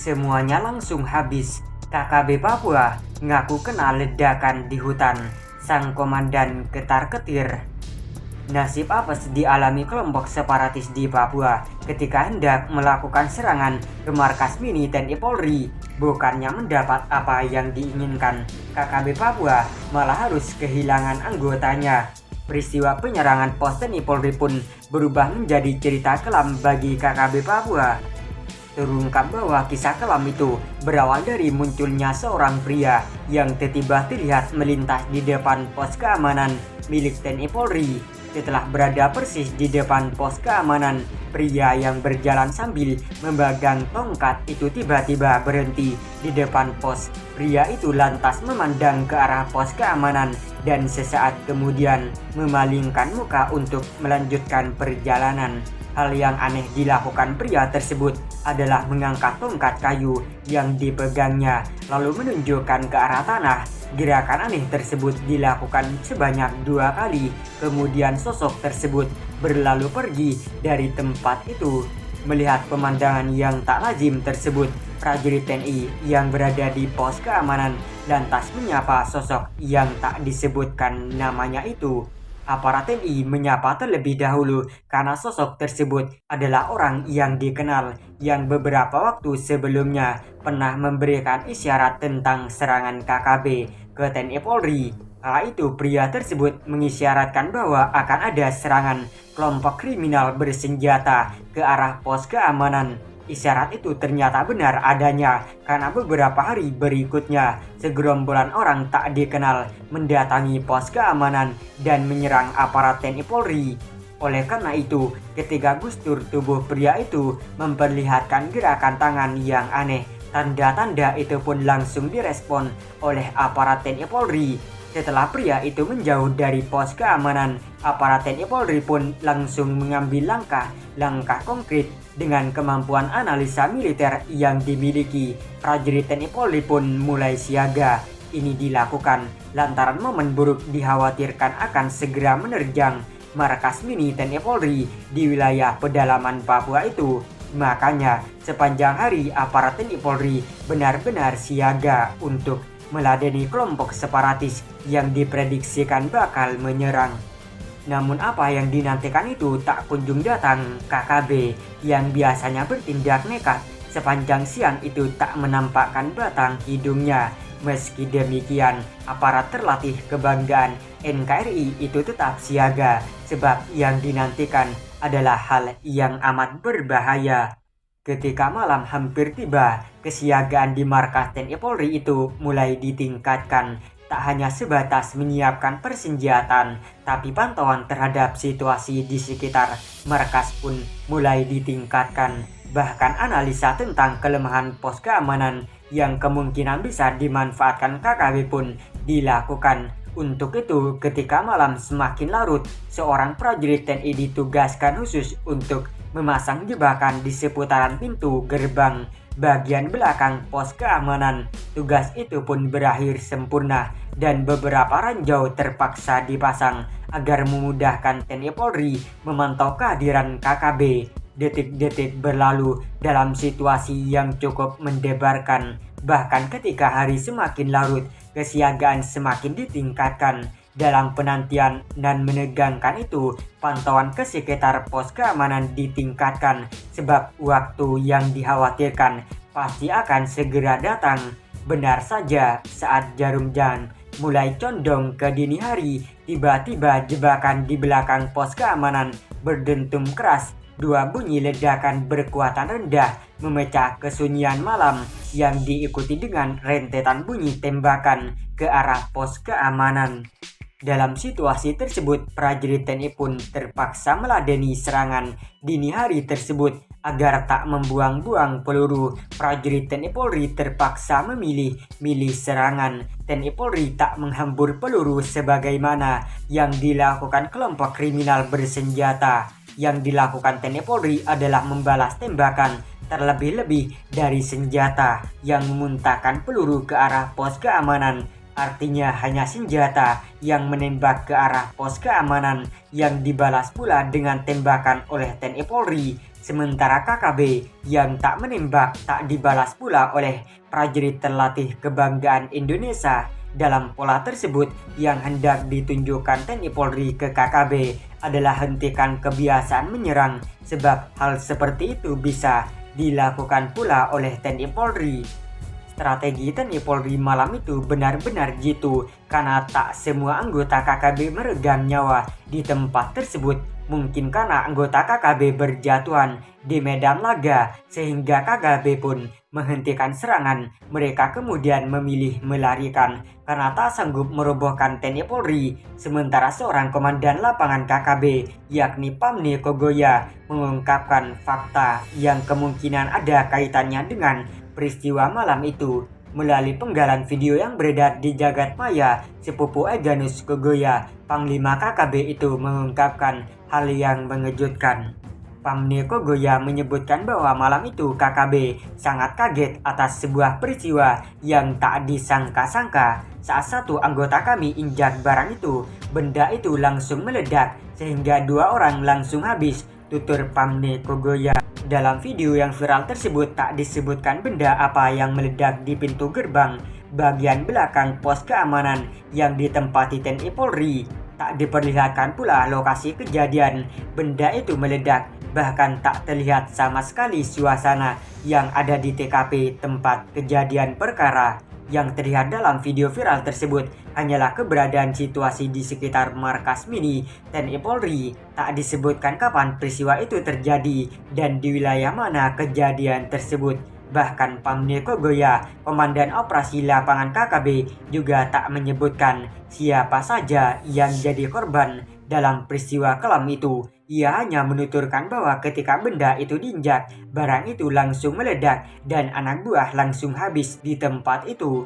semuanya langsung habis. KKB Papua ngaku kena ledakan di hutan. Sang komandan ketar-ketir. Nasib apes dialami kelompok separatis di Papua ketika hendak melakukan serangan ke markas mini TNI Polri. Bukannya mendapat apa yang diinginkan, KKB Papua malah harus kehilangan anggotanya. Peristiwa penyerangan pos TNI Polri pun berubah menjadi cerita kelam bagi KKB Papua. Terungkap bahwa kisah kelam itu berawal dari munculnya seorang pria yang tiba-tiba terlihat melintas di depan pos keamanan milik TNI Polri. Setelah berada persis di depan pos keamanan, pria yang berjalan sambil memegang tongkat itu tiba-tiba berhenti di depan pos. Pria itu lantas memandang ke arah pos keamanan dan sesaat kemudian memalingkan muka untuk melanjutkan perjalanan. Hal yang aneh dilakukan pria tersebut adalah mengangkat tongkat kayu yang dipegangnya lalu menunjukkan ke arah tanah. Gerakan aneh tersebut dilakukan sebanyak 2 kali, kemudian sosok tersebut berlalu pergi dari tempat itu. Melihat pemandangan yang tak lazim tersebut, prajurit TNI yang berada di pos keamanan lantas menyapa sosok yang tak disebutkan namanya itu. Aparat TNI menyapa terlebih dahulu karena sosok tersebut adalah orang yang dikenal yang beberapa waktu sebelumnya pernah memberikan isyarat tentang serangan KKB ke TNI Polri. Kala itu pria tersebut mengisyaratkan bahwa akan ada serangan kelompok kriminal bersenjata ke arah pos keamanan. Isyarat itu ternyata benar adanya karena beberapa hari berikutnya segerombolan orang tak dikenal mendatangi pos keamanan dan menyerang aparat TNI Polri. Oleh karena itu, ketika gustur tubuh pria itu memperlihatkan gerakan tangan yang aneh, tanda-tanda itu pun langsung direspon oleh aparat TNI Polri. Setelah pria itu menjauh dari pos keamanan, aparat TNI Polri pun langsung mengambil langkah konkret. Dengan kemampuan analisa militer yang dimiliki, prajurit TNI Polri pun mulai siaga. Ini dilakukan lantaran momen buruk dikhawatirkan akan segera menerjang markas mini TNI Polri di wilayah pedalaman Papua itu. Makanya sepanjang hari aparat TNI Polri benar-benar siaga untuk meladeni kelompok separatis yang diprediksikan bakal menyerang. Namun apa yang dinantikan itu tak kunjung datang. KKB yang biasanya bertindak nekat sepanjang siang itu tak menampakkan batang hidungnya. Meski demikian, aparat terlatih kebanggaan NKRI itu tetap siaga sebab yang dinantikan adalah hal yang amat berbahaya. Ketika malam hampir tiba, kesiagaan di markas TNI Polri itu mulai ditingkatkan. Tak hanya sebatas menyiapkan persenjataan, tapi pantauan terhadap situasi di sekitar markas pun mulai ditingkatkan. Bahkan analisa tentang kelemahan pos keamanan yang kemungkinan bisa dimanfaatkan KKB pun dilakukan. Untuk itu, ketika malam semakin larut, seorang prajurit TNI ditugaskan khusus untuk memasang jebakan di seputaran pintu gerbang bagian belakang pos keamanan. Tugas itu pun berakhir sempurna dan beberapa ranjau terpaksa dipasang agar memudahkan TNI Polri memantau kehadiran KKB. Detik-detik berlalu dalam situasi yang cukup mendebarkan. Bahkan ketika hari semakin larut, kesiagaan semakin ditingkatkan. Dalam penantian dan menegangkan itu, pantauan ke sekitar pos keamanan ditingkatkan sebab waktu yang dikhawatirkan pasti akan segera datang. Benar saja, saat jarum jam mulai condong ke dini hari, tiba-tiba jebakan di belakang pos keamanan berdentum keras. 2 bunyi ledakan berkekuatan rendah memecah kesunyian malam yang diikuti dengan rentetan bunyi tembakan ke arah pos keamanan. Dalam situasi tersebut, prajurit TNI pun terpaksa meladeni serangan dini hari tersebut agar tak membuang-buang peluru. Prajurit TNI Polri terpaksa memilih serangan. TNI Polri tak menghambur peluru sebagaimana yang dilakukan kelompok kriminal bersenjata. Yang dilakukan TNI Polri adalah membalas tembakan terlebih-lebih dari senjata yang memuntahkan peluru ke arah pos keamanan. Artinya hanya senjata yang menembak ke arah pos keamanan yang dibalas pula dengan tembakan oleh TNI Polri. Sementara KKB yang tak menembak tak dibalas pula oleh prajurit terlatih kebanggaan Indonesia. Dalam pola tersebut, yang hendak ditunjukkan TNI Polri ke KKB adalah hentikan kebiasaan menyerang, sebab hal seperti itu bisa dilakukan pula oleh TNI Polri. Strategi TNI Polri malam itu benar-benar jitu karena tak semua anggota KKB meregang nyawa di tempat tersebut. Mungkin karena anggota KKB berjatuhan di medan laga sehingga KKB pun menghentikan serangan. Mereka kemudian memilih melarikan karena tak sanggup merobohkan TNI Polri. Sementara seorang komandan lapangan KKB yakni Pamni Kogoya mengungkapkan fakta yang kemungkinan ada kaitannya dengan peristiwa malam itu. Melalui penggalan video yang beredar di jagat maya, sepupu Egyanus Kogoya, Panglima KKB itu mengungkapkan hal yang mengejutkan. Pamni Kogoya menyebutkan bahwa malam itu KKB sangat kaget atas sebuah peristiwa yang tak disangka-sangka. Saat satu anggota kami injak barang itu, benda itu langsung meledak sehingga 2 orang langsung habis, tutur Pamni Kogoya. Dalam video yang viral tersebut tak disebutkan benda apa yang meledak di pintu gerbang bagian belakang pos keamanan yang ditempati TNI Polri. Tak diperlihatkan pula lokasi kejadian benda itu meledak, bahkan tak terlihat sama sekali suasana yang ada di TKP tempat kejadian perkara. Yang terlihat dalam video viral tersebut hanyalah keberadaan situasi di sekitar markas mini TNI Polri. Tak disebutkan kapan peristiwa itu terjadi dan di wilayah mana kejadian tersebut. Bahkan Pamni Kogoya, Komandan Operasi Lapangan KKB, juga tak menyebutkan siapa saja yang jadi korban dalam peristiwa kelam itu. Ia hanya menuturkan bahwa ketika benda itu diinjak, barang itu langsung meledak dan anak buah langsung habis di tempat itu.